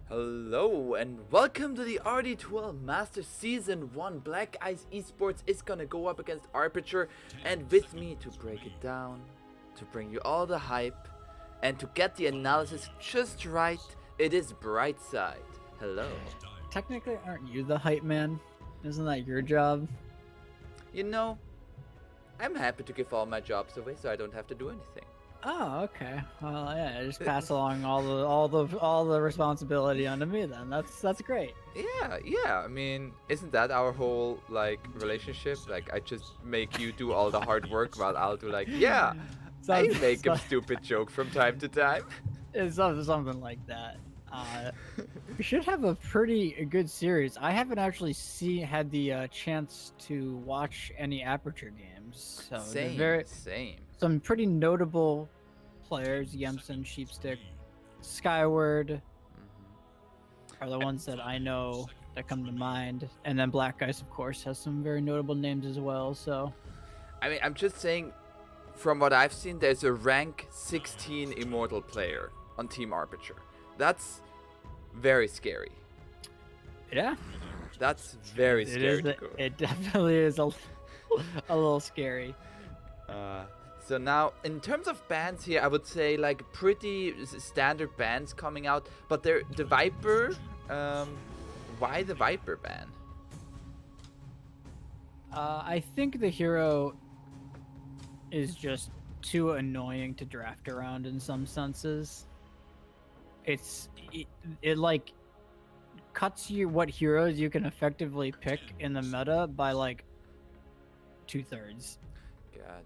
Hello and welcome to the RD2L Master Season 1. Black Ice Esports is gonna go up against Aperture, and with me to break it down, to bring you all the hype, and to get the analysis just right, it is Brightside. Hello. Technically, aren't you the hype man? Isn't that your job? You know, I'm happy to give all my jobs away so I don't have to do anything. Oh, okay. Well, yeah, just pass along all the responsibility onto me then. That's great. Yeah. I mean, isn't that our whole relationship? Like, I just make you do all the hard work while I'll do I make a stupid joke from time to time. It's something like that. We should have a pretty good series. I haven't actually had the chance to watch any Aperture games, so Same. some pretty notable players: Yemsen, Sheepstick, Skyward are the ones that I know that come to mind, and then Black Ice, of course, has some very notable names as well. So, I mean, I'm just saying, from what I've seen, there's a rank 16 immortal player on Team Aperture. That's very scary. yeah, That's very scary to go. It definitely is a little scary. So now, in terms of bans here, I would say pretty standard bans coming out, but the Viper. Why the Viper ban? I think the hero is just too annoying to draft around in some senses. It like cuts you what heroes you can effectively pick in the meta by like 2/3. Gotcha.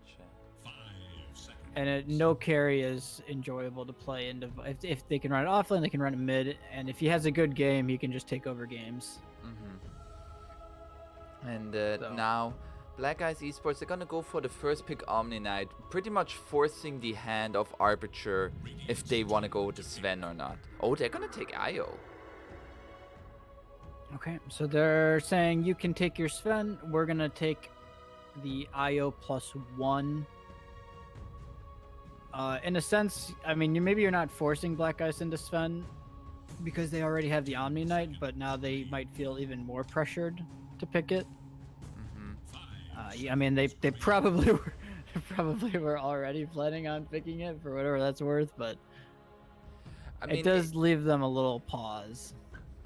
And no carry is enjoyable to play into. If they can run it offlane, they can run it mid, and if he has a good game, he can just take over games. And now, Black Ice Esports, they're gonna go for the first pick Omni Knight, pretty much forcing the hand of Aperture if they want to go with the Sven or not. Oh, they're gonna take Io. Okay, so they're saying you can take your Sven. We're gonna take the Io +1. In a sense, I mean, maybe you're not forcing Black Ice into Sven because they already have the Omni Knight, but now they might feel even more pressured to pick it. Yeah, I mean, they probably were already planning on picking it for whatever that's worth, but I mean, it does leave them a little pause.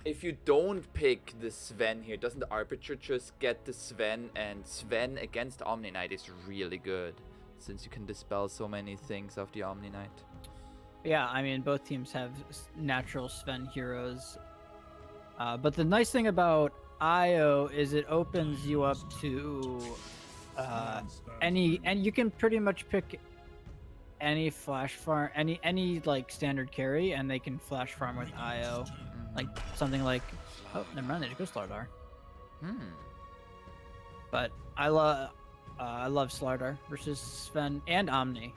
If you don't pick the Sven here, doesn't the Aperture just get the Sven? And Sven against Omni Knight is really good, since you can dispel so many things of the Omni Knight. Yeah, I mean, both teams have natural Sven heroes. But the nice thing about Io is it opens you up to and you can pretty much pick any flash farm, any like standard carry, and they can flash farm with Io. Like something like, oh, never mind, they just go Slardar. But I love Slardar versus Sven and Omni.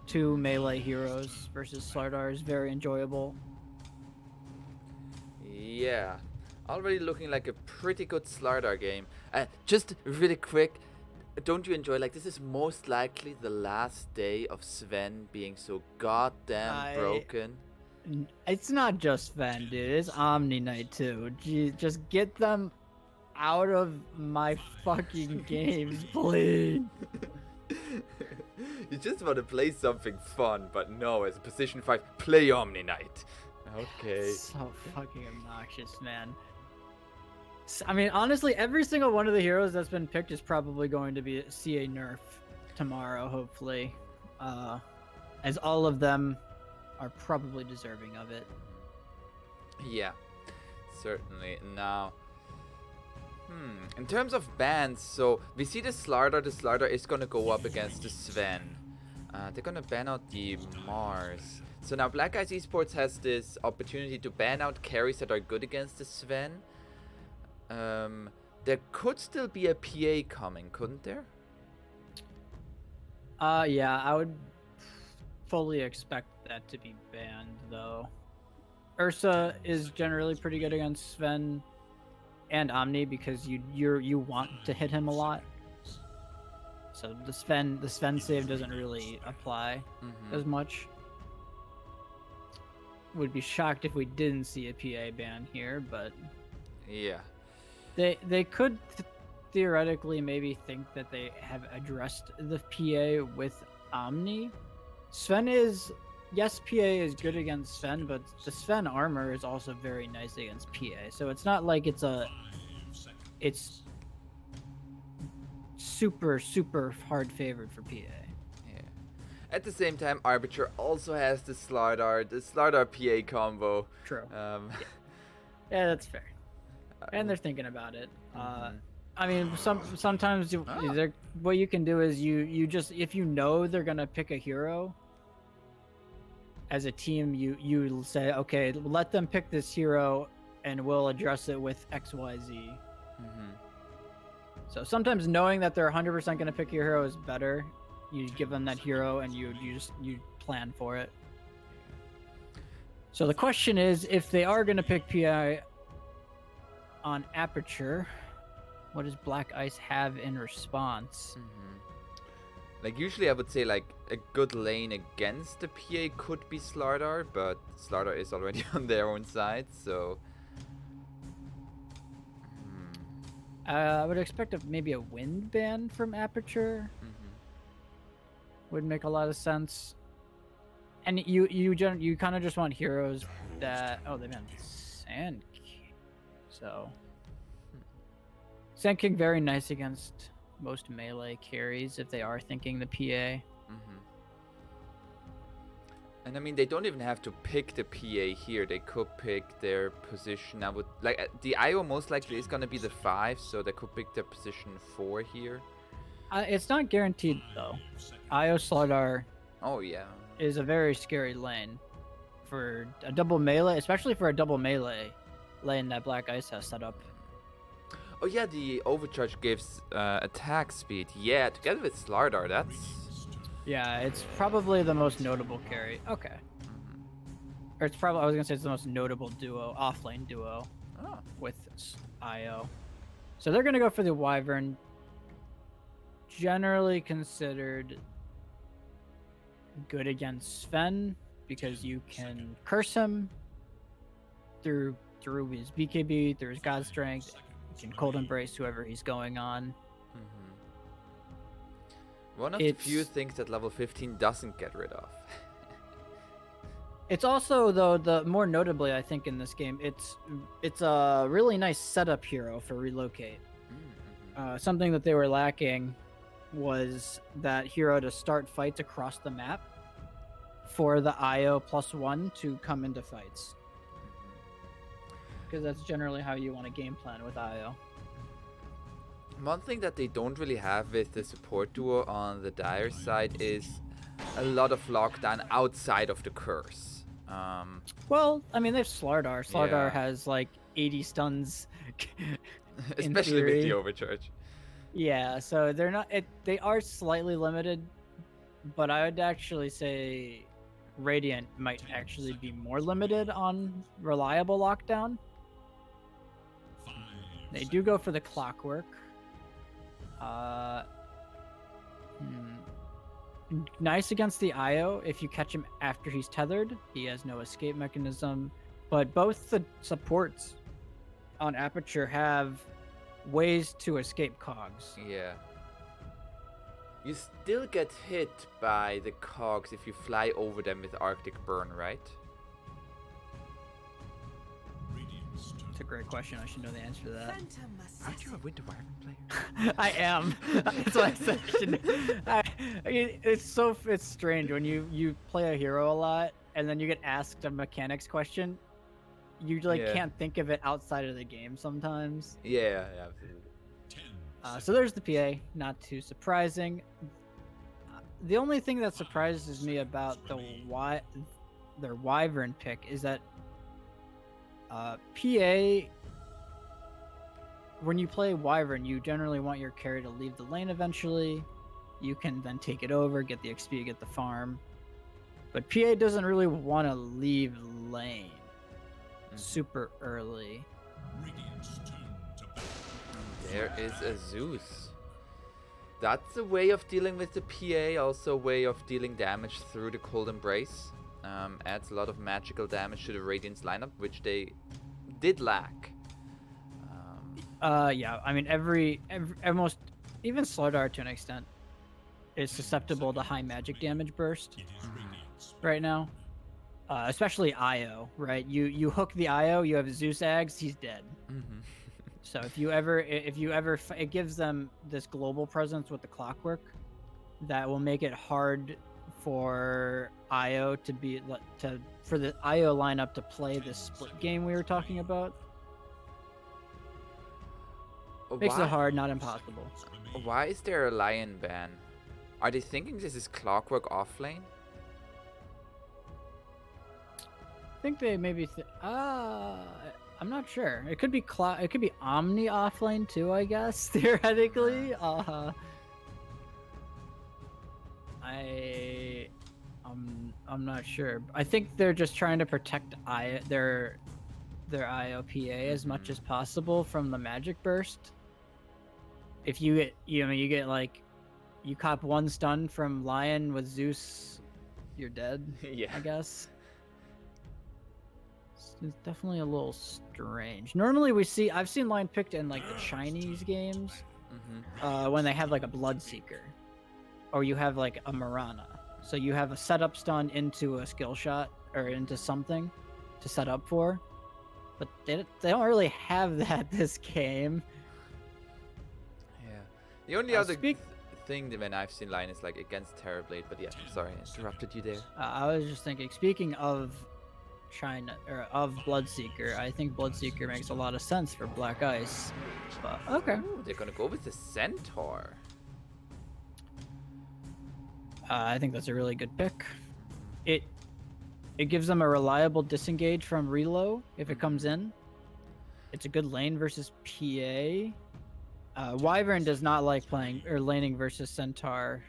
Two melee heroes versus Slardar is very enjoyable. Yeah, already looking like a pretty good Slardar game. Just really quick, don't you enjoy, this is most likely the last day of Sven being so goddamn broken? It's not just Sven, dude. It's Omni Knight too. Jeez, just get them out of my fucking games, please. You just want to play something fun, but no, as a position 5, play Omni Knight. Okay. So fucking obnoxious, man. I mean, honestly, every single one of the heroes that's been picked is probably going to see a nerf tomorrow, hopefully. As all of them are probably deserving of it. Yeah, certainly. Now, in terms of bans, so we see the Slardar is gonna go up against the Sven. They're gonna ban out the Mars. So now Black Ice Esports has this opportunity to ban out carries that are good against the Sven. There could still be a PA coming, couldn't there? Yeah, I would fully expect that to be banned, though. Ursa is generally pretty good against Sven and Omni because you want to hit him a lot. So the Sven save doesn't really apply as much. would be shocked if we didn't see a PA ban here, but Yeah. they could theoretically maybe think that they have addressed the PA with Omni. Sven is, yes, PA is good against Sven, but the Sven armor is also very nice against PA. So it's not like it's super hard favored for PA. Yeah. At the same time, Aperture also has the Slardar PA combo. True. Um, Yeah, that's fair. And they're thinking about it. I mean, sometimes what you can do is you just, if you know they're gonna pick a hero as a team, you say, okay, let them pick this hero, and we'll address it with XYZ. So sometimes knowing that they're 100% gonna pick your hero is better. You give them that hero, and you plan for it. So the question is, if they are gonna pick PI on Aperture, what does Black Ice have in response? Like usually I would say like a good lane against the PA could be Slardar, but Slardar is already on their own side, so I would expect maybe a wind ban from Aperture. Would make a lot of sense. And you kind of just want heroes that, oh, they meant Sand King. So Sand King very nice against most melee carries if they are thinking the PA. And I mean, they don't even have to pick the PA here. They could pick their position. I would like the IO most likely is gonna be the 5, so they could pick their position 4 here. It's not guaranteed though. IO Slardar Oh yeah. is a very scary lane for a double melee, especially for a double melee lane that Black Ice has set up. Oh yeah, the overcharge gives attack speed. Yeah, together with Slardar, that's. Yeah, it's probably the most notable carry. Okay. Or it's probably, I was gonna say it's the most notable duo, offlane duo with IO. So they're gonna go for the Wyvern. Generally considered good against Sven because you can curse him through his BKB, through his God Strength. You can Cold Embrace whoever he's going on. One of the few things that level 15 doesn't get rid of. It's also, though, the more notably, I think, in this game, it's a really nice setup hero for relocate. Something that they were lacking was that hero to start fights across the map for the IO +1 to come into fights. Because that's generally how you want to game plan with IO. One thing that they don't really have with the support duo on the Dire side is a lot of lockdown outside of the curse. Well, I mean, they have Slardar. Slardar has like 80 stuns. Especially with the overcharge. Yeah, so they're not. They are slightly limited, but I would actually say Radiant might actually be more limited on reliable lockdown. They do go for the Clockwork. Nice against the IO if you catch him after he's tethered. He has no escape mechanism, but both the supports on Aperture have ways to escape cogs. Yeah. You still get hit by the cogs if you fly over them with Arctic Burn, right? That's a great question. I should know the answer to that. Aren't you a Winter Wyvern player? I am. That's what I said. It's strange when you play a hero a lot and then you get asked a mechanics question. You can't think of it outside of the game sometimes. Yeah, absolutely. So there's the PA. Not too surprising. The only thing that surprises me about their Wyvern pick is that PA, when you play Wyvern, you generally want your carry to leave the lane eventually. You can then take it over, get the XP, get the farm. But PA doesn't really want to leave lane super early. There is a Zeus. That's a way of dealing with the PA, also a way of dealing damage through the Cold Embrace. Adds a lot of magical damage to the Radiant's lineup, which they did lack. Yeah, I mean every almost even Slardar to an extent is susceptible to high magic damage burst right now. Especially Io, right? You hook the Io, you have Zeus Ags, he's dead. So if you ever it gives them this global presence with the clockwork that will make it hard for Io for the Io lineup to play this split game we were talking about. Makes it hard, not impossible. Why is there a Lion ban? Are they thinking this is Clockwork offlane? I think they maybe. I'm not sure. It could be It could be Omni offlane too. I guess theoretically. I'm not sure. I think they're just trying to protect their IOPA as much as possible from the magic burst. If you get you get like you cop one stun from Lion with Zeus, you're dead. Yeah. I guess. It's definitely a little strange. Normally I've seen Lion picked in like the Chinese games when they have like a Bloodseeker or you have like a Mirana. So you have a setup stun into a skill shot or into something to set up for. But they don't really have that this game. Yeah. The only other thing that when I've seen Lion is like against Terrorblade, but yeah, I'm sorry, I interrupted you there. I was just thinking, speaking of China or of Bloodseeker, I think Bloodseeker makes a lot of sense for Black Ice. But okay. Ooh, they're gonna go with the Centaur. I think that's a really good pick. It gives them a reliable disengage from Relo if it comes in. It's a good lane versus PA. Wyvern does not like playing or laning versus Centaur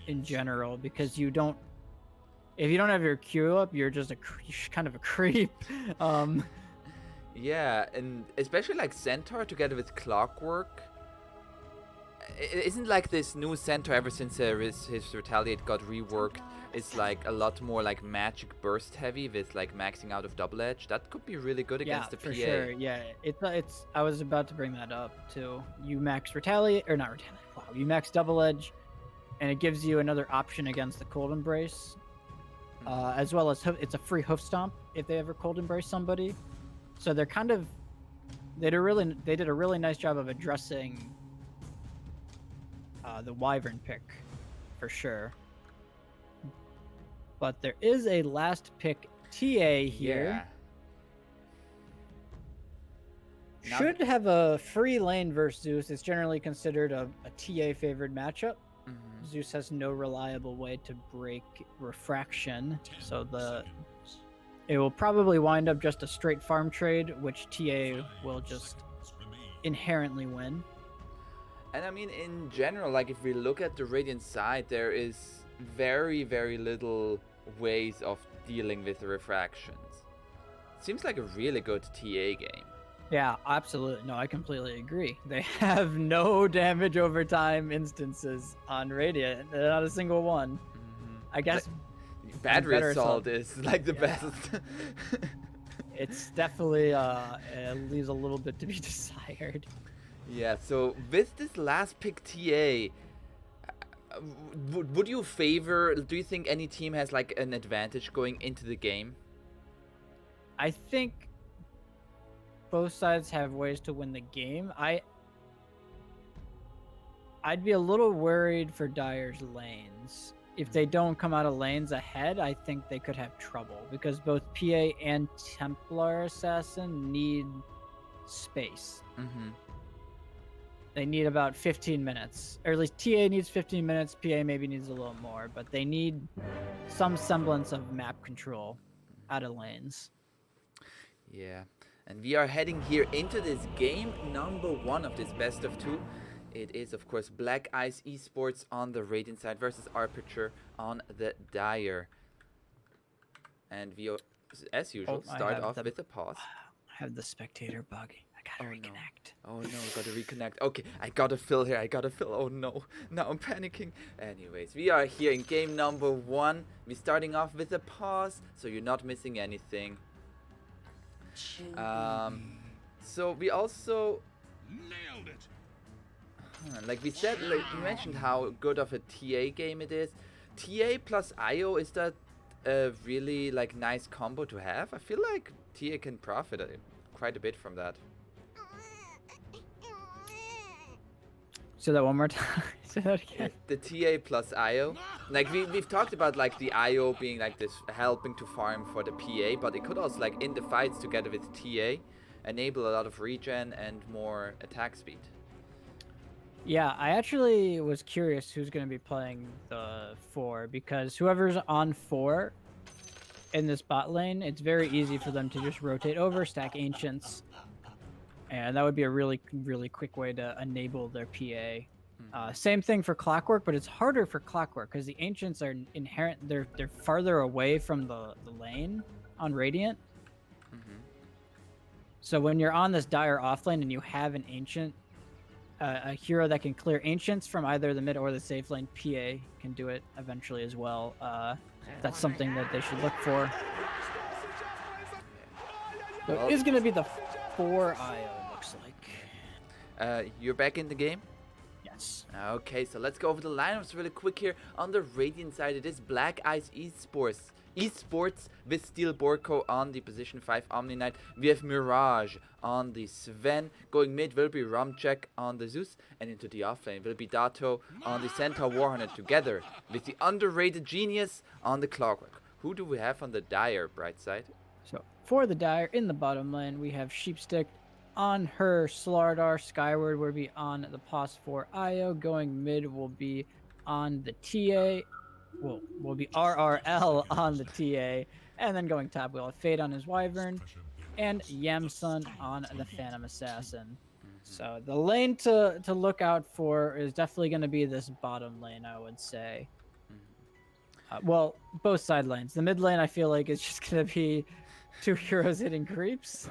in general because if you don't have your Q up, you're just kind of a creep. Yeah, and especially like Centaur together with Clockwork. It isn't like this new Centaur ever since his Retaliate got reworked. It's like a lot more like magic burst heavy with like maxing out of double edge. That could be really good against the PA. Yeah, for sure. Yeah, it's. I was about to bring that up too. You max Retaliate or not Retaliate? Wow, you max double edge, and it gives you another option against the Cold Embrace, as well as it's a free hoof stomp if they ever Cold Embrace somebody. So they're kind of they did a really nice job of addressing the Wyvern pick for sure. But there is a last pick TA here. Yeah. Should have a free lane versus Zeus. It's generally considered a TA favored matchup. Zeus has no reliable way to break refraction, so it will probably wind up just a straight farm trade, which TA will just inherently win. And I mean, in general, like if we look at the Radiant side, there is very, very little ways of dealing with the refractions. Seems like a really good TA game. Yeah, absolutely. No, I completely agree. They have no damage over time instances on Radiant. Not a single one. I guess Battery Assault is like the best. It's definitely it leaves a little bit to be desired. Yeah, so with this last pick TA, would you favor, do you think any team has like an advantage going into the game? I think both sides have ways to win the game. I'd be a little worried for Dire's lanes. If they don't come out of lanes ahead, I think they could have trouble because both PA and Templar Assassin need space. They need about 15 minutes, or at least TA needs 15 minutes. PA maybe needs a little more, but they need some semblance of map control out of lanes. Yeah, and we are heading here into this game number 1 of this best of 2. It is, of course, Black Ice Esports on the Radiant side versus Aperture on the Dire. And we, as usual, start off with a pause. I have the spectator bug. I gotta Oh, no. reconnect. Oh no, gotta reconnect. Okay, I gotta fill here. I gotta fill. Oh no, now I'm panicking. Anyways, we are here in game number 1. We're starting off with a pause, so you're not missing anything. So we also Nailed it. like we said, like we mentioned how good of a TA game it is. TA plus IO, is that a really like nice combo to have? I feel like TA can profit quite a bit from that. Say that one more time. Say that again. The TA plus IO. Like we've talked about like the IO being like this helping to farm for the PA, but it could also like in the fights together with TA enable a lot of regen and more attack speed. Yeah, I actually was curious who's going to be playing the 4 because whoever's on 4 in this bot lane, it's very easy for them to just rotate over, stack ancients, and that would be a really, really quick way to enable their PA. Same thing for Clockwork, but it's harder for Clockwork because the ancients are inherent. They're farther away from the lane on Radiant. So when you're on this dire offlane and you have an ancient, a hero that can clear ancients from either the mid or the safe lane, PA can do it eventually as well. That's something that they should look for. So it is going to be the 4 IO, looks like. You're back in the game? Yes. Okay, so let's go over the lineups really quick here. On the Radiant side, it is Black Ice Esports with Steel Borko on the position 5 Omni Knight. We have Mirage on the Sven. Going mid will be Rumcheck on the Zeus. And into the offlane will be Dato on the Centaur Warhunter together with the underrated Genius on the Clockwork. Who do we have on the Dire, Brightside? So for the Dire in the bottom lane, we have Sheepstick on her Slardar. Skyward will be on the POS 4 IO. Going mid will be on the TA. Will be RRL on the TA. And then going top, we'll have Fade on his Wyvern and Yamsun on the Phantom Assassin. So the lane to look out for is definitely going to be this bottom lane, I would say. Well, both side lanes. The mid lane, I feel like, is just going to be 2 heroes hitting creeps.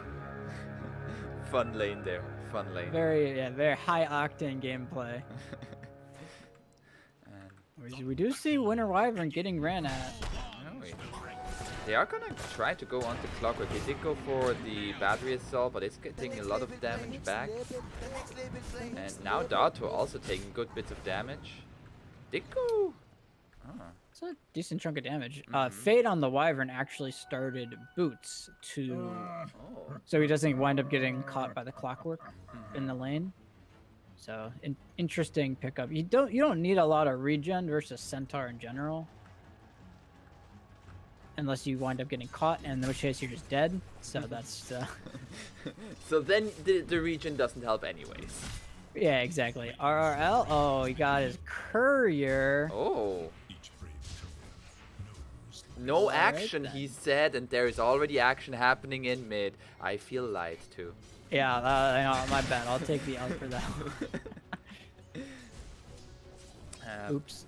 Fun lane there. Fun lane. Very high octane gameplay. We do see Winter Wyvern getting ran at. They are gonna try to go on the Clockwork. They did go for the battery assault, but it's taking a lot of damage back. And now Dato also taking good bits of damage. Did go. It's a decent chunk of damage. Fade on the Wyvern actually started boots to, so he doesn't wind up getting caught by the Clockwork in the lane. So interesting pickup. You don't need a lot of regen versus Centaur in general, unless you wind up getting caught, and in which case you're just dead. So that's. So then the regen doesn't help anyways. Yeah, exactly. RRL. Oh, he got his courier. Oh. No action, he said, and there is already action happening in mid. I feel lied too. Yeah, my bad. I'll take the L for that one. Oops.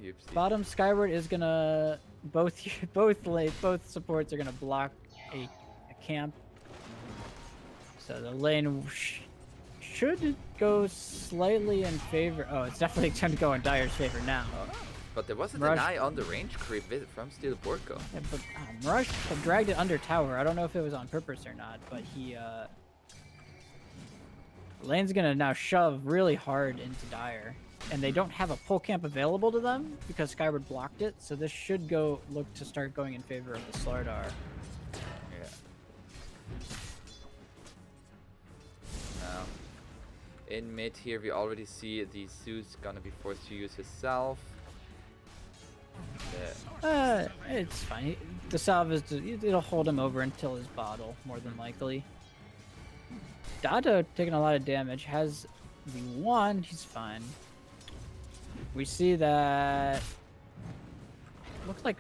Oopsie. Bottom Skyward is gonna both supports are gonna block a camp. So the lane should go slightly in favor. Oh, it's definitely trying to go in Dire's favor now. But there wasn't Mirage. an eye on the range creep from Steel Borko. Yeah, but Mirage dragged it under tower. I don't know if it was on purpose or not, but he lane's gonna now shove really hard into Dire, and they don't have a pull camp available to them because Skyward blocked it. So this should look to start going in favor of the Slardar. Yeah. Now, in mid here, we already see the Zeus gonna be forced to use his salve. It's fine. The salve it'll hold him over until his bottle, more than likely. Dato taking a lot of damage, has the 1, he's fine. We see that looks like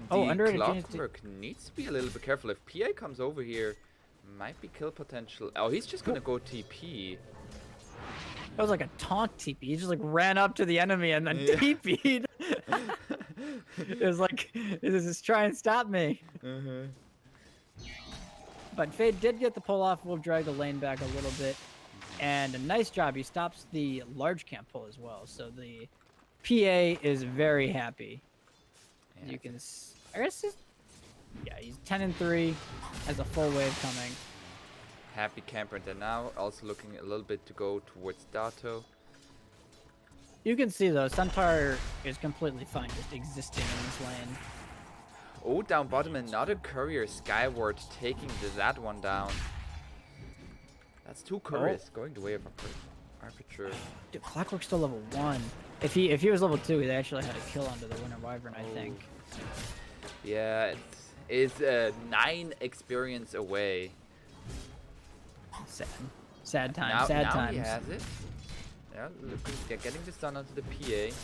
The Clockwork needs to be a little bit careful. If PA comes over here, might be kill potential. Oh, he's just gonna go TP. That was like a taunt TP. He just like ran up to the enemy and then TP'd. It was like, this is try and stop me. But Fade did get the pull off. We'll drag the lane back a little bit. And a nice job. He stops the large camp pull as well. So the PA is very happy. Yeah, You can, I guess, yeah, he's 10-3, has a full wave coming. happy camper. And now also looking a little bit to go towards Dato. You can see though, Centaur is completely fine just existing in this lane. Oh, down bottom, another courier Skyward taking that one down. That's two couriers going the way of Aperture. Dude, Clockwork's still level 1. If he was level 2, he actually had a kill onto the Winter Wyvern, I think. Yeah, it's 9 experience away. Sad. Sad times, Now, sad now times. he has it. Yeah, look, they're getting the stun onto the PA.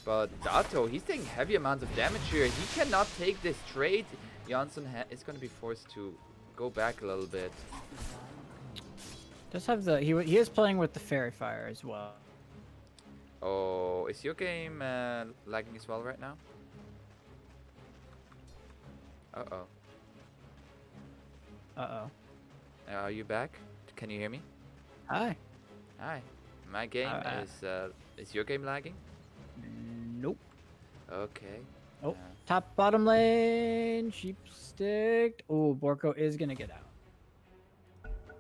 But Dato, he's taking heavy amounts of damage here. He cannot take this trade. Janssen is going to be forced to go back a little bit. Does have the he is playing with the Fairy Fire as well. Oh, is your game lagging as well right now? Uh-oh. Uh-oh. Are you back? Can you hear me? Hi. Hi. My game is your game lagging? Nope. Okay. Oh, top bottom lane, Sheepstick. Oh, Borko is gonna get out.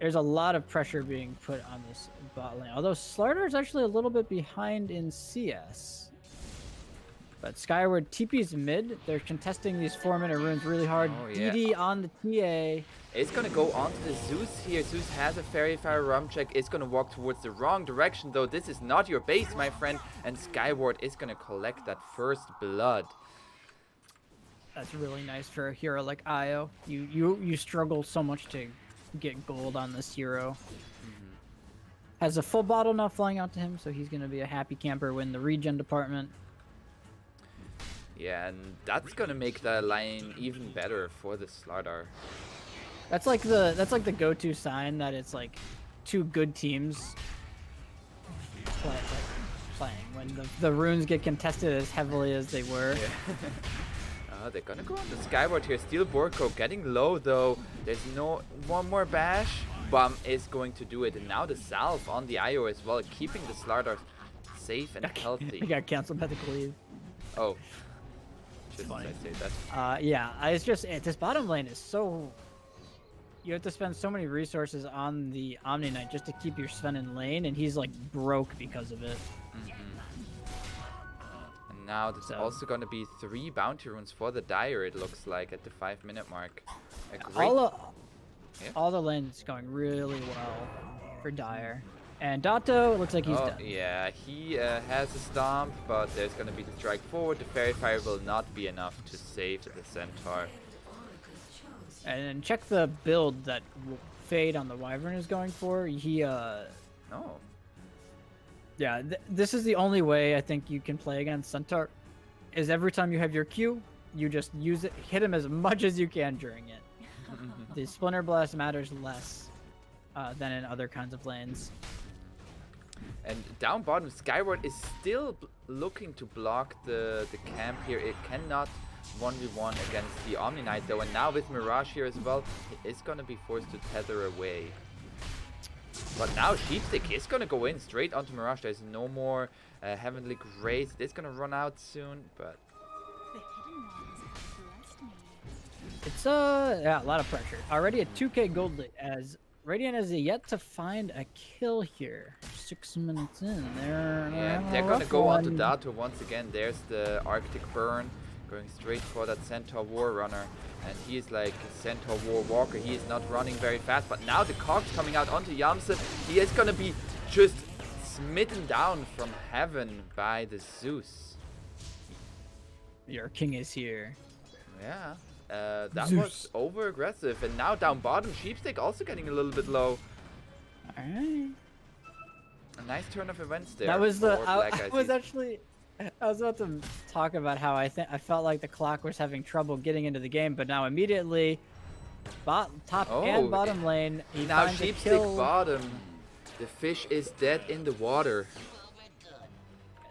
There's a lot of pressure being put on this bot lane. Although Slardar is actually a little bit behind in CS. But Skyward TP's mid. They're contesting these 4-minute runes really hard. Oh, yeah. DD on the TA. It's gonna go onto the Zeus here. Zeus has a Fairy Fire Rum check. It's gonna walk towards the wrong direction though. This is not your base, my friend. And Skyward is gonna collect that first blood. That's really nice for a hero like Io. You struggle so much to get gold on this hero. Has a full bottle now flying out to him, so he's gonna be a happy camper win the regen department. Yeah, and that's gonna make the line even better for the Slardar. That's like the go-to sign that it's like two good teams playing when the runes get contested as heavily as they were. Yeah. They're gonna go on the Skyward here. Steel Borko getting low though. There's no one more bash. Bum is going to do it, and now the salve on the IO as well, keeping the Slardar safe and healthy. He got canceled by the cleave. Oh. Shouldn't I say that? Yeah, it's just this bottom lane is so. You have to spend so many resources on the Omni Knight just to keep your Sven in lane, and he's like broke because of it. And now there's also going to be 3 bounty runes for the Dire, it looks like, at the 5-minute mark. A great... All the lanes going really well for Dire. And Dato looks like he's done. Yeah, he has a stomp, but there's going to be the strike forward. The Fairy Fire will not be enough to save the Centaur. And then check the build that Fade on the Wyvern is going for. Yeah, this is the only way I think you can play against Centaur. Is every time you have your Q, you just use it, hit him as much as you can during it. The Splinter Blast matters less than in other kinds of lanes. And down bottom, Skyward is still looking to block the camp here. It cannot 1v1 against the Omni Knight though, and now with Mirage here as well, it's gonna be forced to tether away. But now Sheepstick is gonna go in straight onto Mirage. There's no more Heavenly Grace. It's gonna run out soon, but it's yeah, a lot of pressure. Already a 2k gold lead as Radiant has yet to find a kill here. 6 minutes in. They're gonna go onto Dato once again. There's the Arctic Burn. Going straight for that Centaur War Runner, and he is like a Centaur War Walker. He is not running very fast, but now the cogs coming out onto Janssen. He is gonna be just smitten down from heaven by the Zeus. Your king is here. Yeah, that Zeus. was over aggressive, and now down bottom, Sheepstick also getting a little bit low. All right. A nice turn of events there. That was the. I was about to talk about how I felt like the clock was having trouble getting into the game, but now immediately, top and bottom lane. He now finds Sheepstick bottom. The fish is dead in the water.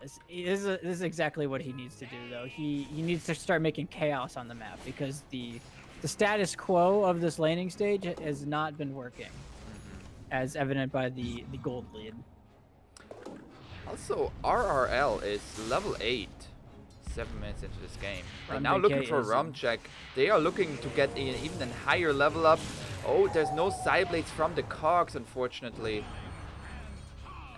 This is exactly what he needs to do, though. He needs to start making chaos on the map because the the status quo of this laning stage has not been working, as evident by the gold lead. Also, RRL is level 8. 7 minutes into this game. They're Rum now JK looking for a is rum check. They are looking to get an even higher level up. Oh, there's no side blades from the cogs, unfortunately.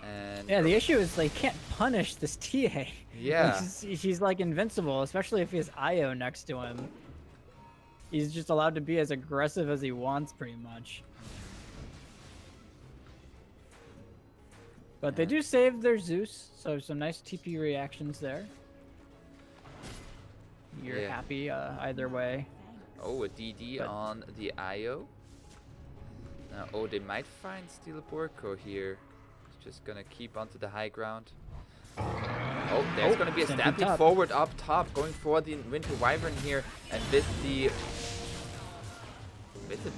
And Yeah, the issue is they can't punish this TA. yeah. He's like invincible, especially if he has Io next to him. He's just allowed to be as aggressive as he wants, pretty much. But they do save their Zeus, so some nice TP reactions there. You're Yeah. happy either way. Oh, a DD on the IO. Oh, they might find Steel Borko here. He's just gonna keep onto the high ground. Oh, there's gonna be a stampede forward up top, going for the Winter Wyvern here, and with the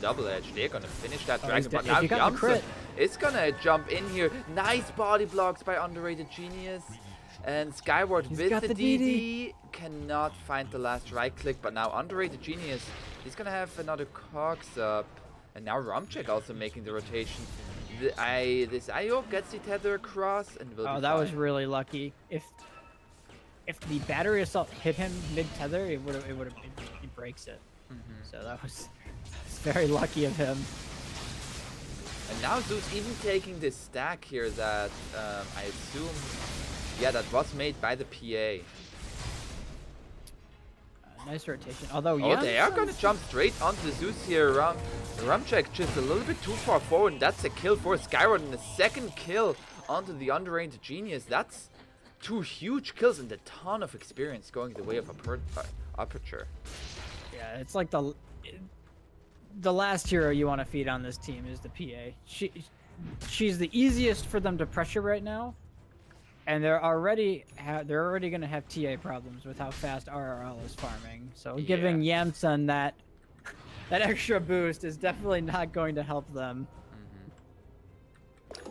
double edge, they're gonna finish that dragon. But now Yamsa is gonna jump in here. Nice body blocks by Underrated Genius. And Skyward with the DD cannot find the last right click, but now Underrated Genius, he's gonna have another cogs up. And now Rumcheck also making the rotation. This IO gets the tether across and will be that fine. was really lucky. If the battery assault hit him mid tether, it breaks it. So that was very lucky of him. And now Zeus even taking this stack here that I assume, yeah, that was made by the PA. Nice rotation. Although, oh, they are gonna jump straight onto the Zeus here. Rumcheck just a little bit too far forward, and that's a kill for Skyward, and the second kill onto the Underrated Genius. That's 2 huge kills and a ton of experience going the way of Aperture. Yeah, it's like the last hero you want to feed on this team is the PA. She's the easiest for them to pressure right now, and they're already going to have TA problems with how fast RRL is farming. So giving Yamsun that extra boost is definitely not going to help them.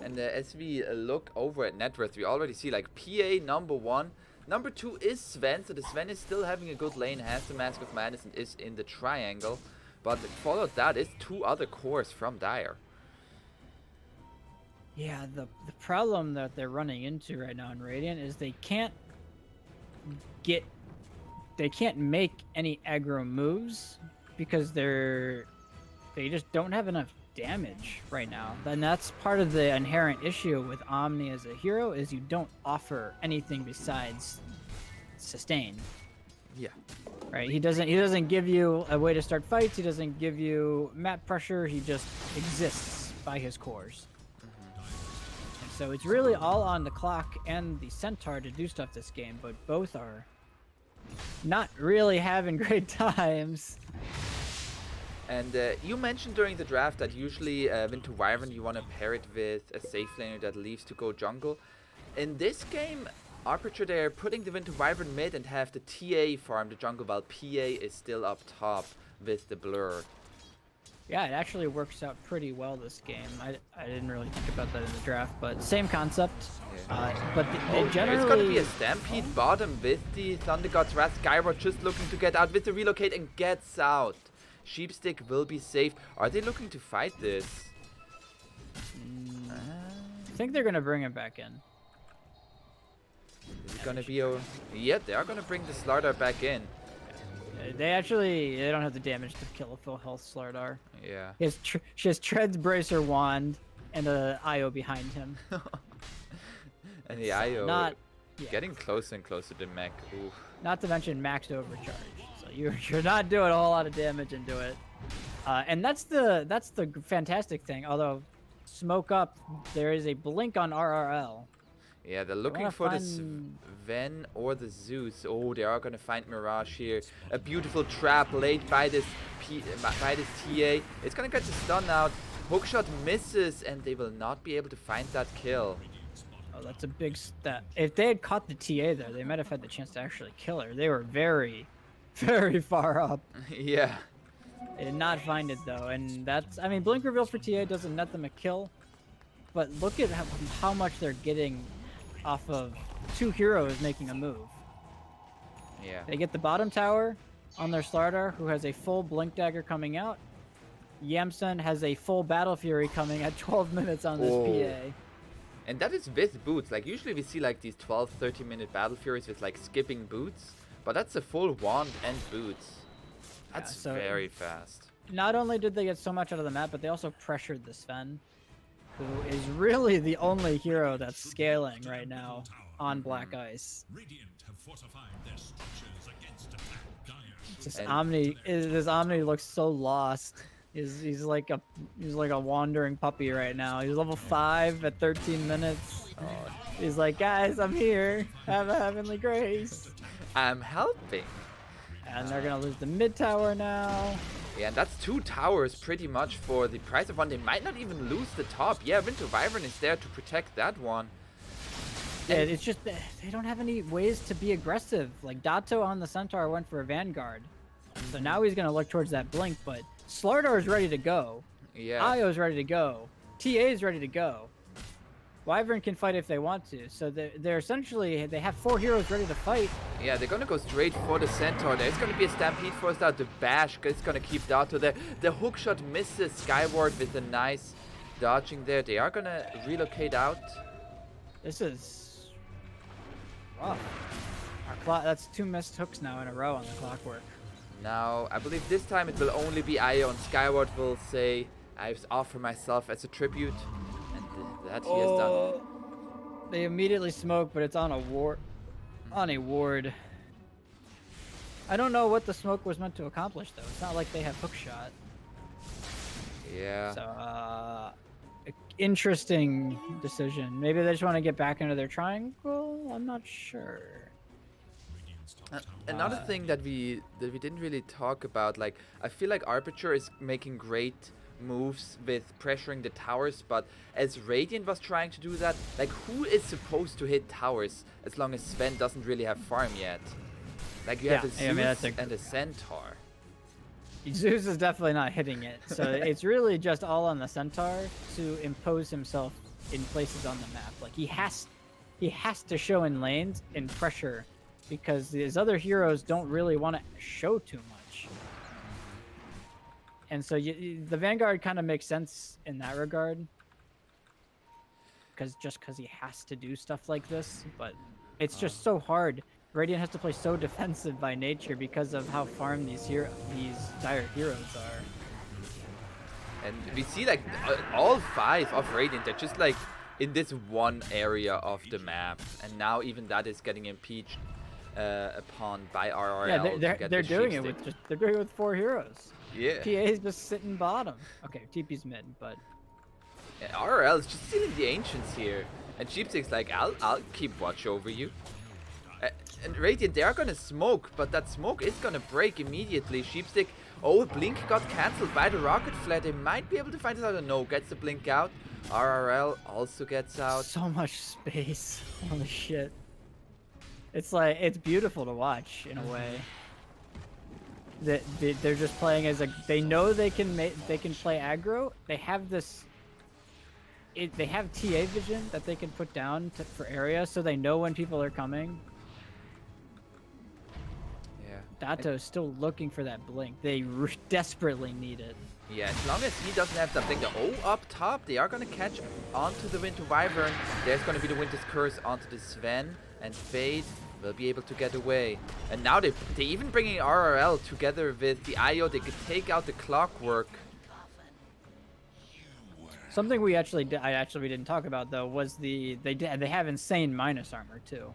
And as we look over at net worth, we already see like PA number 1. Number 2 is Sven, so the Sven is still having a good lane, has the Mask of Madness and is in the triangle. But followed that is 2 other cores from Dire. Yeah, the problem that they're running into right now in Radiant is they can't make any aggro moves because they just don't have enough damage right now. And that's part of the inherent issue with Omni as a hero, is you don't offer anything besides sustain. Yeah. Right? He doesn't give you a way to start fights, he doesn't give you map pressure, he just exists by his cores. And so it's really all on the clock and the Centaur to do stuff this game, but both are not really having great times. And you mentioned during the draft that usually Winter Wyvern you want to pair it with a safe laner that leaves to go jungle. In this game, Aperture, they are putting the Winter Wyvern mid and have the TA farm the jungle while PA is still up top with the blur. Yeah, it actually works out pretty well this game. I didn't really think about that in the draft, but same concept. Yeah. But they generally... There's going to be a Stampede bottom with the Thunder God's Wrath. Skyward just looking to get out with the relocate and gets out. Sheepstick will be safe. Are they looking to fight this? I think they're going to bring him back in. Is it going to be a... Yep, they are going to bring the Slardar back in. They don't have the damage to kill a full health Slardar. Yeah. She has Tread's Bracer Wand and a IO behind him. And the IO Yeah. getting closer and closer to mech. Ooh. Not to mention maxed overcharge. So you're not doing a whole lot of damage into it. And that's the fantastic thing. Although smoke up, there is a blink on RRL. Yeah, they're looking for the Sven or the Zeus. Oh, they are gonna find Mirage here. A beautiful trap laid by this TA. It's gonna get the stun out. Hookshot misses, and they will not be able to find that kill. Oh, that's a big stat. If they had caught the TA there, they might have had the chance to actually kill her. They were very, very far up. Yeah. They did not find it though, and I mean, blink reveal for TA doesn't net them a kill, but look at how much they're getting off of 2 heroes making a move. Yeah. They get the bottom tower, on their starter, who has a full Blink Dagger coming out. Yamsen has a full Battle Fury coming at 12 minutes on this PA. And that is with boots. Like, usually we see like these 12, 30-minute Battle Furies with like skipping boots. But that's a full wand and boots. That's so very fast. Not only did they get so much out of the map, but they also pressured the Sven, who is really the only hero that's scaling right now on Black Ice. This Omni looks so lost. He's like a wandering puppy right now. He's level 5 at 13 minutes. Oh. He's like, guys, I'm here. Have a heavenly grace. I'm helping. And they're gonna lose the mid tower now. Yeah, and that's 2 towers pretty much for the price of 1. They might not even lose the top. Yeah, Winter Wyvern is there to protect that one. Yeah, it's just they don't have any ways to be aggressive. Like Dato on the Centaur went for a Vanguard. So now he's gonna look towards that Blink, but Slardar is ready to go. Yeah. Io is ready to go. TA is ready to go. Wyvern can fight if they want to. So they're essentially, they have 4 heroes ready to fight. Yeah, they're gonna go straight for the Centaur. There's gonna be a Stampede Force out. The Bash is gonna keep Dato there. The hookshot misses Skyward with a nice dodging there. They are gonna relocate out. This is rough. That's 2 missed hooks now in a row on the Clockwork. Now, I believe this time it will only be Io, and Skyward will say, I offer myself as a tribute. And that he has done. They immediately smoke, but it's on a ward. On a ward. I don't know what the smoke was meant to accomplish, though. It's not like they have hookshot. Yeah. So, interesting decision. Maybe they just want to get back into their triangle? I'm not sure. Another thing that we didn't really talk about, like, I feel like Aperture is making great moves with pressuring the towers, but as Radiant was trying to do that, like, who is supposed to hit towers as long as Sven doesn't really have farm yet? Like, you have a Zeus and a Centaur. Zeus is definitely not hitting it, so it's really just all on the Centaur to impose himself in places on the map. Like, he has to show in lanes and pressure, because his other heroes don't really want to show too much. And so the Vanguard kind of makes sense in that regard, because he has to do stuff like this. But it's just so hard. Radiant has to play so defensive by nature because of how farmed these dire heroes are. And we see like all 5 of Radiant, they're just like in this one area of the map, and now even that is getting impeached upon by RRL. Yeah, they're doing it with 4 heroes. Yeah. PA's just sitting bottom. Okay, TP's mid, but yeah, RRL is just stealing the ancients here, and Sheepstick's like, I'll keep watch over you. And Radiant, they are gonna smoke, but that smoke is gonna break immediately. Sheepstick, oh, Blink got cancelled by the Rocket Flare. They might be able to find it out. No, gets the Blink out. RRL also gets out. So much space. Holy shit. It's like, it's beautiful to watch in a way. They're just playing as they know they can play aggro. They have this. They have TA vision that they can put down for area, so they know when people are coming. Yeah. Dato's still looking for that Blink. They desperately need it. Yeah, as long as he doesn't have something. Up top, they are gonna catch onto the Winter Wyvern. There's gonna be the Winter's Curse onto the Sven, and Fade will be able to get away. And now they even bringing RRL together with the IO. They could take out the Clockwork. Something we didn't talk about though was they have insane minus armor too.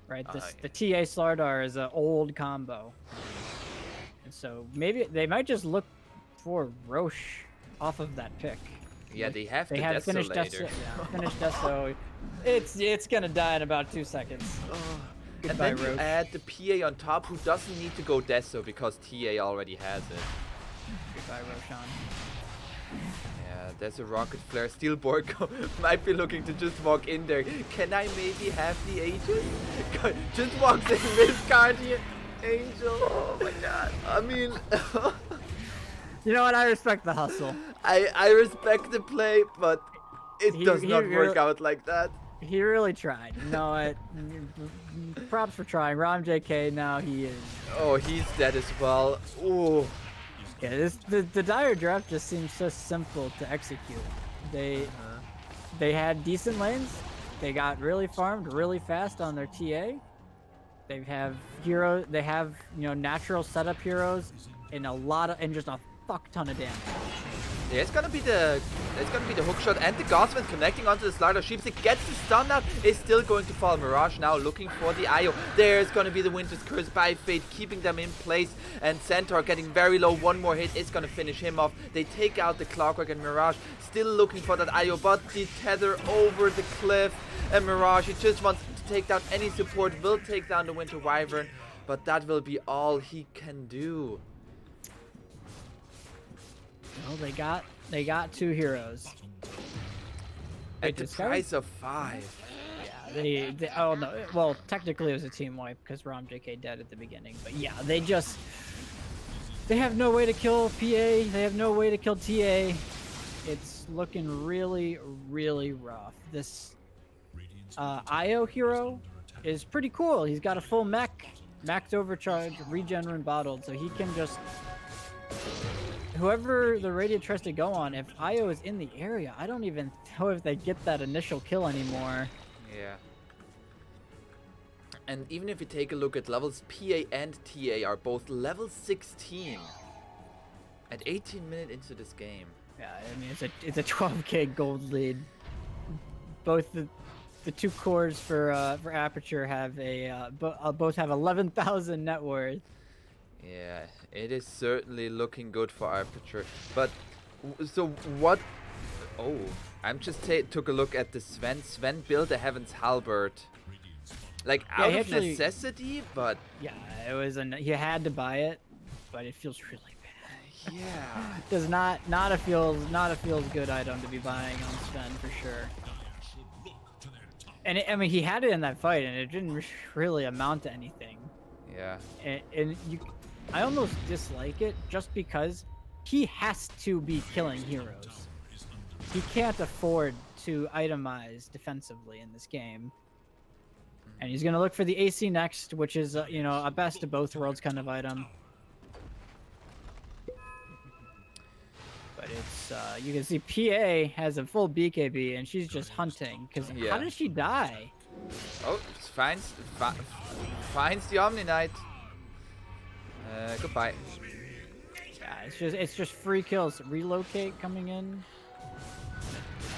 Right, the TA Slardar is an old combo, and so maybe they might just look for Roche off of that pick. Yeah, like, they have finished Desolator. Finished Deso. It's gonna die in about 2 seconds. And then you add the PA on top, who doesn't need to go Deso because TA already has it. Goodbye, Roshan. Yeah, there's a Rocket Flare. Steelborg might be looking to just walk in there. Can I maybe have the Aegis? Just walks in with Guardian Angel. Oh my god. I mean... You know what? I respect the hustle. I respect the play, but it does not work out like that. He really tried. No, props for trying. Rom JK, now he is. Oh, he's dead as well. Ooh. Yeah, the dire draft just seems so simple to execute. They had decent lanes. They got really farmed really fast on their TA. They have heroes. They have natural setup heroes and just a fuck ton of damage. Yeah, it's gonna be the hook shot and the Godsman connecting onto the slider. Sheepstick gets the stun out, is still going to fall. Mirage now looking for the IO. There's gonna be the Winter's Curse by Fate, keeping them in place, and Centaur getting very low. One more hit is gonna finish him off. They take out the Clockwork, and Mirage still looking for that IO, but the tether over the cliff, and Mirage, he just wants to take down any support, will take down the Winter Wyvern, but that will be all he can do. Well, they got 2 heroes. At the price of 5. Yeah, oh no, well, technically it was a team wipe because Rom JK dead at the beginning, but yeah, they have no way to kill PA, they have no way to kill TA. It's looking really, really rough. This IO hero is pretty cool. He's got a full mech, max overcharge, regen when bottled, so he can just... Whoever the Radiant tries to go on, if IO is in the area, I don't even know if they get that initial kill anymore. Yeah. And even if you take a look at levels, PA and TA are both level 16 at 18 minutes into this game. Yeah, I mean, it's a 12k gold lead. Both the 2 cores for Aperture have both have 11,000 net worth. Yeah, it is certainly looking good for Aperture. But, so what... Oh, I'm just took a look at the Sven. Sven built a Heaven's Halberd. Like, out of necessity, but... Yeah, it was he had to buy it, but it feels really bad. Yeah. Does not a feels good item to be buying on Sven for sure. And I mean, he had it in that fight, and it didn't really amount to anything. Yeah. And I almost dislike it just because he has to be killing heroes. He can't afford to itemize defensively in this game. And he's going to look for the AC next, which is, a best of both worlds kind of item. But it's, you can see PA has a full BKB and she's just hunting. Because how did she die? Oh, finds the Omni Knight. Goodbye. Yeah, it's just free kills. Relocate coming in.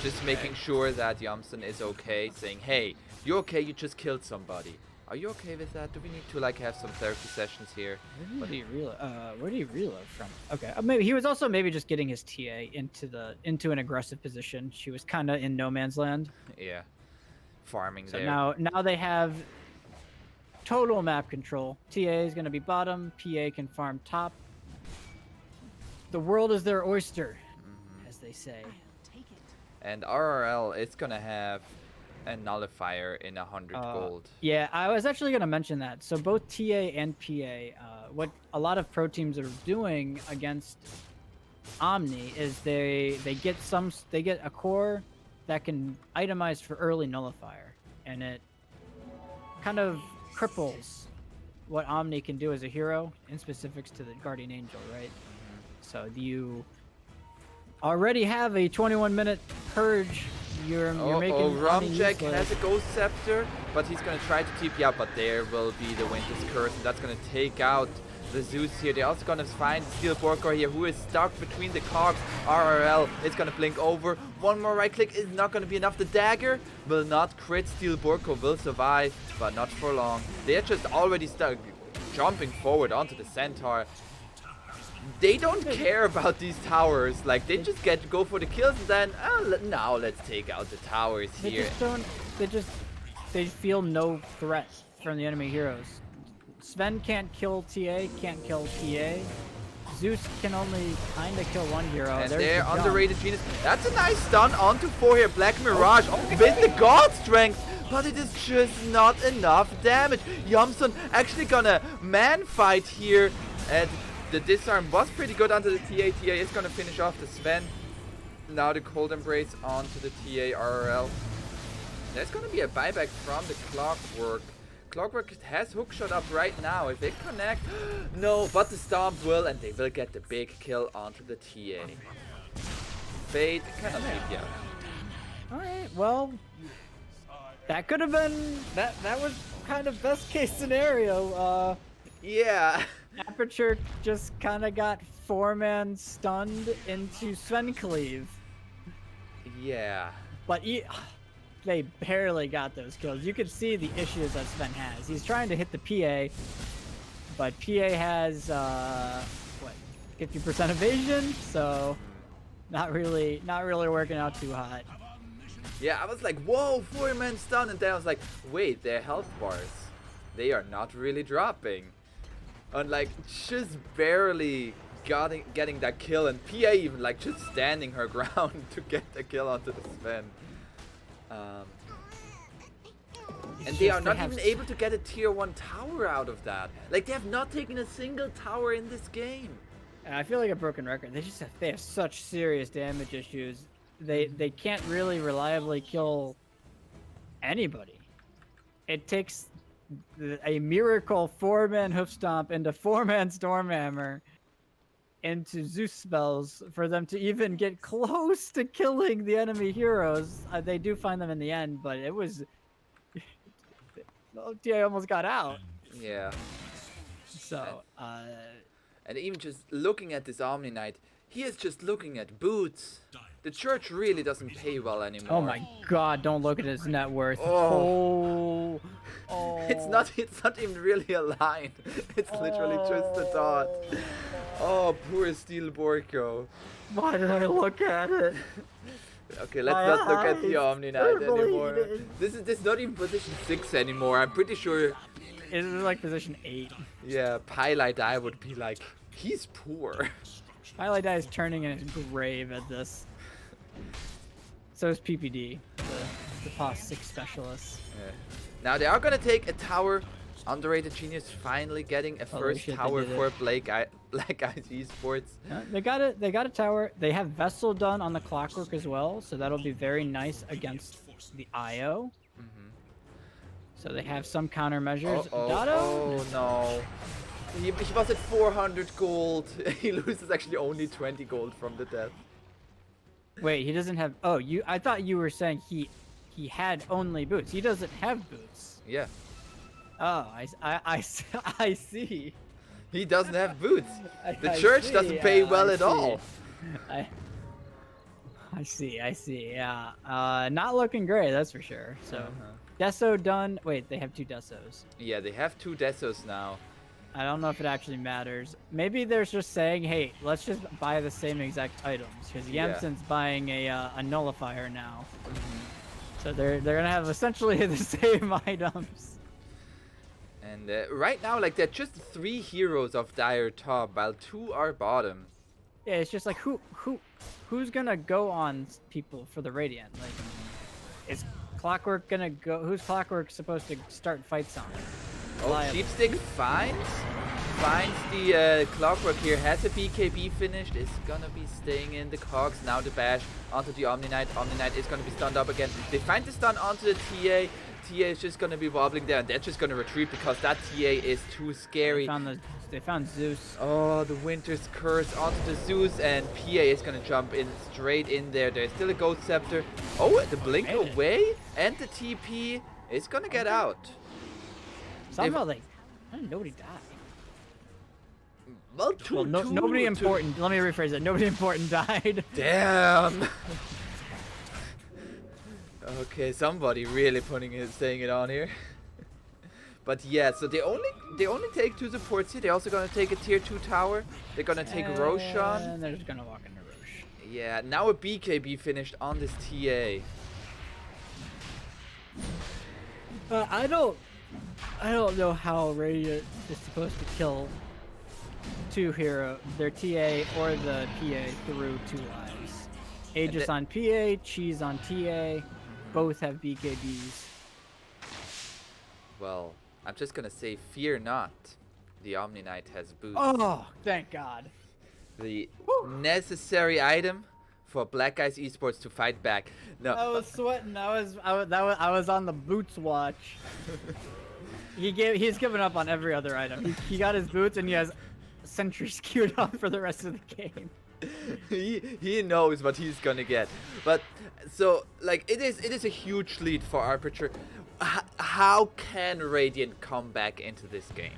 Just making sure that Yamson is okay, saying, "Hey, you're okay. You just killed somebody. Are you okay with that? Do we need to have some therapy sessions here?" Where did he reload from? Okay, maybe he was also just getting his TA into an aggressive position. She was kind of in no man's land. Yeah, farming so there. Now they have total map control. TA is going to be bottom. PA can farm top. The world is their oyster, as they say. And RRL is going to have a nullifier in 100 gold. Yeah, I was actually going to mention that. So both TA and PA, what a lot of pro teams are doing against Omni is they get a core that can itemize for early nullifier, and it kind of cripples what Omni can do as a hero in specifics to the Guardian Angel, right? So you already have a 21-minute purge. You're making Romjack has a Ghost Scepter, but he's going to try to TP out, but there will be the Winter's Curse, and that's going to take out the Zeus here. They're also going to find Steel Borkor here, who is stuck between the cogs. RRL is going to blink over. One more right click is not going to be enough. The dagger will not crit. Steel Borkor will survive, but not for long. They're just already stuck jumping forward onto the Centaur. They don't care about these towers. Like, they just go for the kills, and then now let's take out the towers here. They feel no threat from the enemy heroes. Sven can't kill TA, can't kill PA. Zeus can only kind of kill one hero. And they're underrated genius. That's a nice stun onto 4 here. Black Mirage with the God Strength, but it is just not enough damage. Yamson actually gonna man fight here, and the disarm was pretty good onto the TA. TA is gonna finish off the Sven. Now the Cold Embrace onto the TA RRL. There's gonna be a buyback from the Clockwork. Clockwork has hookshot up right now. If they connect, no, but the Stomp will, and they will get the big kill onto the TA. Fate cannot beat you. All right, well, that could have been that was kind of best case scenario. Yeah. Aperture just kind of got 4-man stunned into Sven Cleave. Yeah. But they barely got those kills. You could see the issues that Sven has. He's trying to hit the PA, but PA has what, 50% evasion, so not really working out too hot. Yeah, I was like, whoa, 4-man stun, and then I was like, wait, their health bars, they are not really dropping. And like, just barely getting that kill, and PA even like just standing her ground to get the kill onto the Sven. And they are not even able to get a tier 1 tower out of that. Like, they have not taken a single tower in this game. And I feel like a broken record. They have such serious damage issues. They can't really reliably kill anybody. It takes a miracle 4-man hoof stomp into 4-man stormhammer into Zeus spells for them to even get close to killing the enemy heroes. They do find them in the end, but it was TA almost got out. Yeah. So and even just looking at this Omni Knight, he is just looking at boots. The church really doesn't pay well anymore. oh my god, don't look at his net worth. Oh. Oh. It's not even really a line. It's literally just a dot. Oh, poor Steel Borko. Why did I look at it? Okay, let's not look at the Omni Knight anymore. This is not even position 6 anymore. I'm pretty sure. It was like position 8. Yeah, Pilot I would be like, he's poor. Pilot Die is turning in his grave at this. So is PPD, the POS 6 specialist. Yeah. Now they are gonna take a tower. Underrated Genius finally getting a first tower for Black Eyes Esports. Yeah, they got a tower. They have Vessel done on the Clockwork as well, so that'll be very nice against the IO. So they have some countermeasures. Oh no. He was at 400 gold. He loses actually only 20 gold from the death. Wait, he doesn't have. Oh, I thought you were saying he had only boots. He doesn't have boots. Yeah. Oh, I see. He doesn't have boots. The church doesn't pay well at all. I see. Yeah. Not looking great, that's for sure. So, Deso done. Wait, they have 2 Desos. Yeah, they have 2 Desos now. I don't know if it actually matters. Maybe they're just saying, hey, let's just buy the same exact items, because Yamsen's buying a nullifier now. So they're gonna have essentially the same items. And right now, like, they're just 3 heroes of dire top, while 2 are bottom. Yeah, it's just like who's gonna go on people for the Radiant? Like, is Clockwork gonna go? Who's Clockwork supposed to start fights on? Oh, Sheepstick finds the Clockwork here. Has a BKB finished. Is gonna be staying in the cogs. Now the bash onto the Omni Knight. Omni Knight is gonna be stunned up again. They find the stun onto the TA. TA is just gonna be wobbling there, and they're just gonna retreat because that TA is too scary. They found Zeus. Oh, the Winter's Curse onto the Zeus, and PA is gonna jump in straight in there. There's still a Ghost Scepter. Oh, the blink away, and the TP is gonna get out. Somehow I didn't know he died. Well, nobody important. Let me rephrase it. Nobody important died. Damn. Okay, somebody really saying it on here. But yeah, so they only take 2 supports here. They're also gonna take a tier 2 tower. They're gonna take Roshan. And they're just gonna walk into Rosh. Yeah, now a BKB finished on this TA. I don't know how Radiant is supposed to kill 2 hero, their TA or the PA through 2 lives. Aegis on PA, Cheese on TA. Both have BKBs. Well, I'm just gonna say, fear not. The Omni Knight has boots. Oh, thank God. The necessary item for Black Guys Esports to fight back. No, I was sweating. I was on the boots watch. He's given up on every other item. He got his boots and he has sentries queued up for the rest of the game. he knows what he's gonna get. But so like it is a huge lead for Aperture. How can Radiant come back into this game?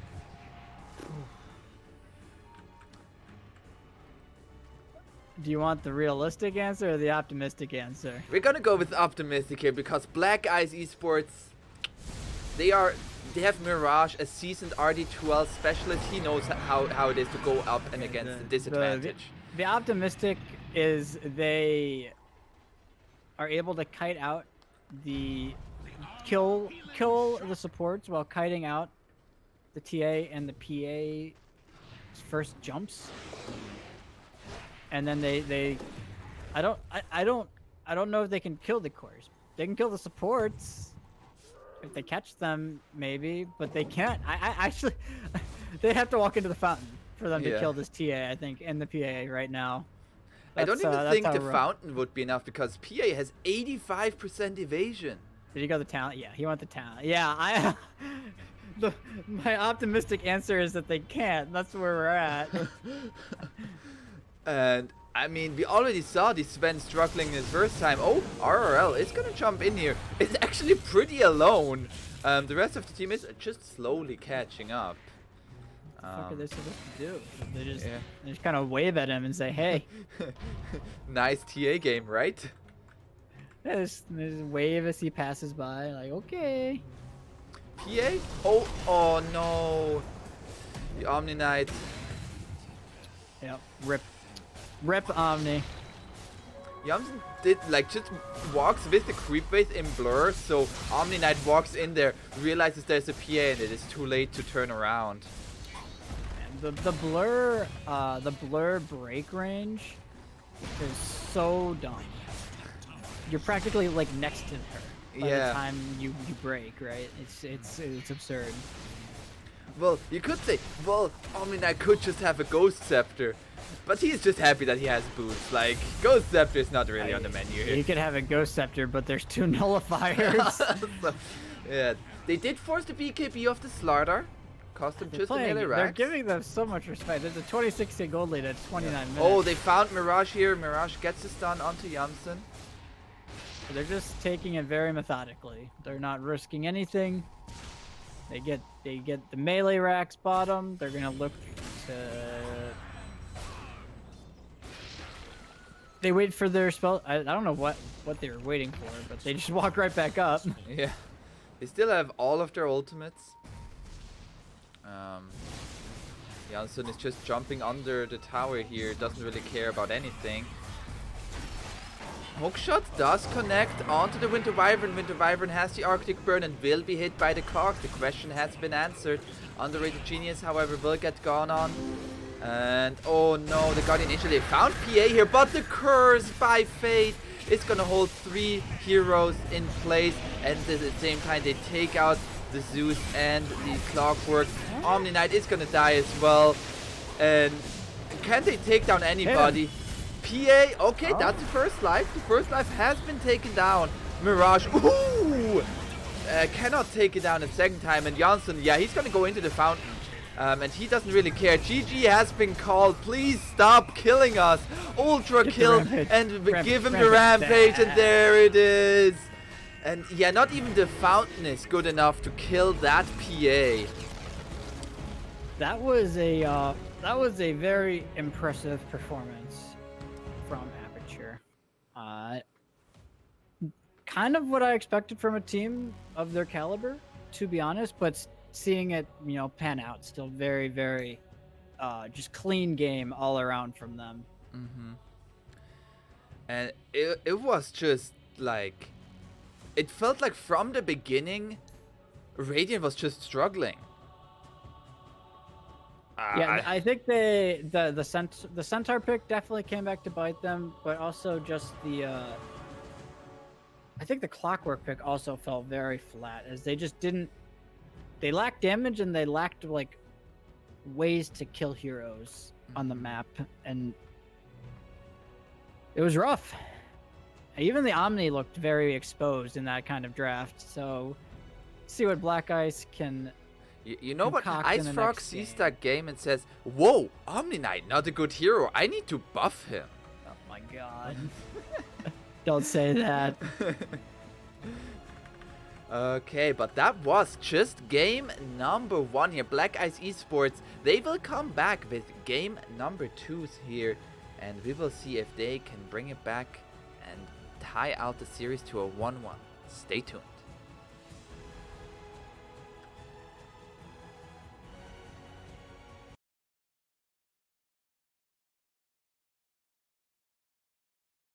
Do you want the realistic answer or the optimistic answer? We're gonna go with optimistic here because Black Eyes Esports, they have Mirage, a seasoned RD2L specialist. He knows how it is to go up and against the disadvantage. The optimistic is they are able to kite out the kill the supports while kiting out the TA and the PA's first jumps. And then I don't know if they can kill the cores. They can kill the supports if they catch them, maybe, but they can't. I actually, they'd have to walk into the fountain for them to kill this TA. I think in the PA right now. I don't even think the fountain would be enough because PA has 85% evasion. Did he go the talent? Yeah, he went the talent. Yeah, my optimistic answer is that they can't. That's where we're at. And I mean, we already saw the Sven struggling his first time. Oh, RRL is gonna jump in here. It's actually pretty alone. The rest of the team is just slowly catching up. What the fuck are they supposed to do? They just kind of wave at him and say, "Hey." Nice TA game, right? They just wave as he passes by, like, okay. PA? Oh no. The Omni Knight. Yep. Rip Omni. Yamsen did like just walks with the creep wave in blur, so Omni Knight walks in there, realizes there's a PA, and it is too late to turn around. And the blur break range is so dumb. You're practically like next to her by the time you break, right? It's absurd. Well, you could say, well, Omni Knight could just have a Ghost Scepter. But he's just happy that he has boots. Like, Ghost Scepter is not really on the menu here. You could have a Ghost Scepter, but there's 2 nullifiers. So, yeah, they did force the BKB of the Slardar. Cost them just a melee racks. They're giving them so much respect. There's a 26k gold lead at 29 minutes. Oh, they found Mirage here. Mirage gets the stun onto Yamsen. They're just taking it very methodically. They're not risking anything. They get the melee racks bottom. They're gonna look to. They wait for their spell. I don't know what they were waiting for, but they just walk right back up. Yeah, they still have all of their ultimates. Janssen is just jumping under the tower here. Doesn't really care about anything. Hookshot does connect onto the Winter Wyvern. Winter Wyvern has the Arctic Burn and will be hit by the clock. The question has been answered. Underrated Genius, however, will get gone on. And oh no, the Guardian initially found PA here, but the curse by fate is gonna hold 3 heroes in place, and at the same time they take out the Zeus and the Clockwork. Omni Knight is gonna die as well. And can they take down anybody? PA, okay, that's the first life. The first life has been taken down. Mirage, ooh! Cannot take it down a second time. And Janssen, yeah, he's gonna go into the fountain. And he doesn't really care. GG has been called. Please stop killing us. Ultra kill and give him the rampage. And there it is. And yeah, not even the fountain is good enough to kill that PA. That was a very impressive performance from Aperture. Kind of what I expected from a team of their caliber, to be honest, but seeing it, pan out, still very, very just clean game all around from them. Mm-hmm. And it was just like, it felt like from the beginning, Radiant was just struggling. Yeah, I think the Centaur pick definitely came back to bite them, but also just I think the Clockwork pick also felt very flat, as they just didn't. They lacked damage and they lacked like ways to kill heroes on the map, and It was rough. Even the Omni looked very exposed in that kind of draft. So, see what Black Ice can. You know what? concoct in Ice the Frog next sees game. that game and says, "Whoa, Omni Knight, not a good hero. I need to buff him." Oh my god. Don't say that. Okay, but that was just game number 1 here. Black Ice Esports, they will come back with game number 2 here. And we will see if they can bring it back and tie out the series to a 1-1. Stay tuned.